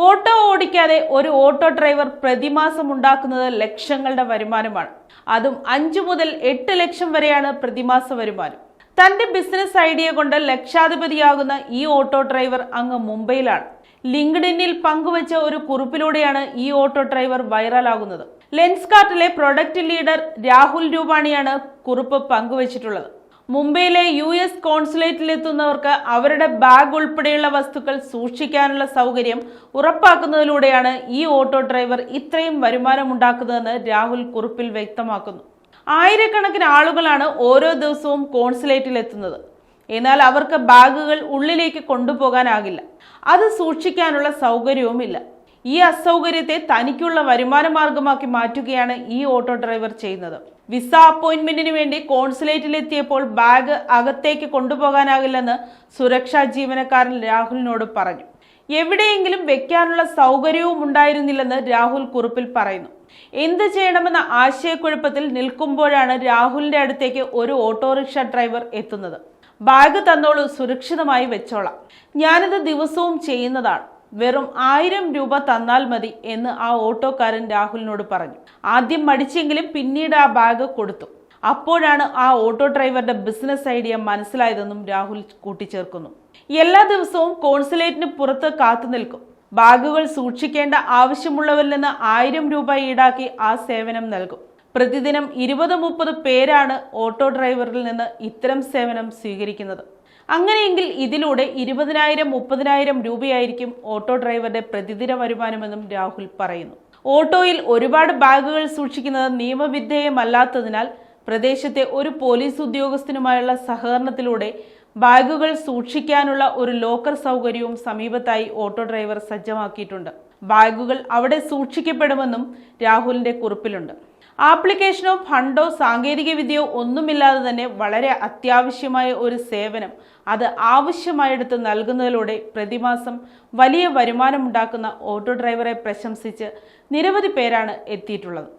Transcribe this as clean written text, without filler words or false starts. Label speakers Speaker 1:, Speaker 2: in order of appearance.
Speaker 1: Auto ഓടിക്കാതെ ഒരു auto driver പ്രതിമാസം ഉണ്ടാക്കുന്നത് ലക്ഷങ്ങളുടെ വരുമാനമാണ്. അതും 5 മുതൽ 8 ലക്ഷം വരെയാണ് പ്രതിമാസ വരുമാനം. തന്റെ ബിസിനസ് ഐഡിയ കൊണ്ട് ലക്ഷാധിപതിയാകുന്ന ഈ ഓട്ടോ ഡ്രൈവർ അങ്ങ് മുംബൈയിലാണ്. ലിങ്ക്ഡിനിൽ പങ്കുവച്ച ഒരു കുറിപ്പിലൂടെയാണ് ഈ ഓട്ടോ ഡ്രൈവർ വൈറലാകുന്നത്. ലെൻസ്കാർട്ടിലെ പ്രൊഡക്റ്റ് ലീഡർ രാഹുൽ രൂപാണിയാണ് കുറിപ്പ് പങ്കുവച്ചിട്ടുള്ളത്. മുംബൈയിലെ US കോൺസുലേറ്റിലെത്തുന്നവർക്ക് അവരുടെ ബാഗ് ഉൾപ്പെടെയുള്ള വസ്തുക്കൾ സൂക്ഷിക്കാനുള്ള സൗകര്യം ഉറപ്പാക്കുന്നതിലൂടെയാണ് ഈ ഓട്ടോ ഡ്രൈവർ ഇത്രയും വരുമാനമുണ്ടാക്കുന്നതെന്ന് രാഹുൽ കുറിപ്പിൽ വ്യക്തമാക്കുന്നു. ആയിരക്കണക്കിന് ആളുകളാണ് ഓരോ ദിവസവും കോൺസുലേറ്റിലെത്തുന്നത്. എന്നാൽ അവർക്ക് ബാഗുകൾ ഉള്ളിലേക്ക് കൊണ്ടുപോകാനാകില്ല. അത് സൂക്ഷിക്കാനുള്ള സൗകര്യവുമില്ല. ഈ അസൗകര്യത്തെ തനിക്കുള്ള വരുമാന മാർഗമാക്കി മാറ്റുകയാണ് ഈ ഓട്ടോ ഡ്രൈവർ ചെയ്യുന്നത്. വിസ അപ്പോയിന്റ്മെന്റിന് വേണ്ടി കോൺസുലേറ്റിലെത്തിയപ്പോൾ ബാഗ് അകത്തേക്ക് കൊണ്ടുപോകാനാകില്ലെന്ന് സുരക്ഷാ ജീവനക്കാരൻ രാഹുലിനോട് പറഞ്ഞു. എവിടെയെങ്കിലും വെക്കാനുള്ള സൗകര്യവും ഉണ്ടായിരുന്നില്ലെന്ന് രാഹുൽ കുറിപ്പിൽ പറയുന്നു. എന്ത് ചെയ്യണമെന്ന ആശയക്കുഴപ്പത്തിൽ നിൽക്കുമ്പോഴാണ് രാഹുലിന്റെ അടുത്തേക്ക് ഒരു ഓട്ടോറിക്ഷ ഡ്രൈവർ എത്തുന്നത്. ബാഗ് തന്നോളൂ, സുരക്ഷിതമായി വെച്ചോളാം, ഞാനിത് ദിവസവും ചെയ്യുന്നതാണ്, വെറും 1000 രൂപ തന്നാൽ മതി എന്ന് ആ ഓട്ടോക്കാരൻ രാഹുലിനോട് പറഞ്ഞു. ആദ്യം മടിച്ചെങ്കിലും പിന്നീട് ആ ബാഗ് കൊടുത്തു. അപ്പോഴാണ് ആ ഓട്ടോ ഡ്രൈവറുടെ ബിസിനസ് ഐഡിയ മനസ്സിലായതെന്നും രാഹുൽ കൂട്ടിച്ചേർക്കുന്നു. എല്ലാ ദിവസവും കോൺസുലേറ്റിന് പുറത്ത് കാത്തു നിൽക്കും. ബാഗുകൾ സൂക്ഷിക്കേണ്ട ആവശ്യമുള്ളവരിൽ നിന്ന് 1000 രൂപ ഈടാക്കി ആ സേവനം നൽകും. പ്രതിദിനം 20-30 പേരാണ് ഓട്ടോ ഡ്രൈവറിൽ നിന്ന് ഇത്തരം സേവനം സ്വീകരിക്കുന്നത്. അങ്ങനെയെങ്കിൽ ഇതിലൂടെ 20,000-30,000 രൂപയായിരിക്കും ഓട്ടോ ഡ്രൈവറുടെ പ്രതിദിന വരുമാനമെന്നും രാഹുൽ പറയുന്നു. ഓട്ടോയിൽ ഒരുപാട് ബാഗുകൾ സൂക്ഷിക്കുന്നത് നിയമവിധേയമല്ലാത്തതിനാൽ പ്രദേശത്തെ ഒരു പോലീസ് ഉദ്യോഗസ്ഥനുമായുള്ള സഹകരണത്തിലൂടെ ബാഗുകൾ സൂക്ഷിക്കാനുള്ള ഒരു ലോക്കർ സൗകര്യവും സമീപത്തായി ഓട്ടോ ഡ്രൈവർ സജ്ജമാക്കിയിട്ടുണ്ട്. ബാഗുകൾ അവിടെ സൂക്ഷിക്കപ്പെടുമെന്നും രാഹുലിന്റെ കുറിപ്പിലുണ്ട്. ആപ്ലിക്കേഷനോ ഫണ്ടോ സാങ്കേതിക വിദ്യയോ ഒന്നുമില്ലാതെ തന്നെ വളരെ അത്യാവശ്യമായ ഒരു സേവനം അത് ആവശ്യമായെടുത്ത് നൽകുന്നതിലൂടെ പ്രതിമാസം വലിയ വരുമാനമുണ്ടാക്കുന്ന ഓട്ടോ ഡ്രൈവറെ പ്രശംസിച്ച് നിരവധി പേരാണ് എത്തിയിട്ടുള്ളത്.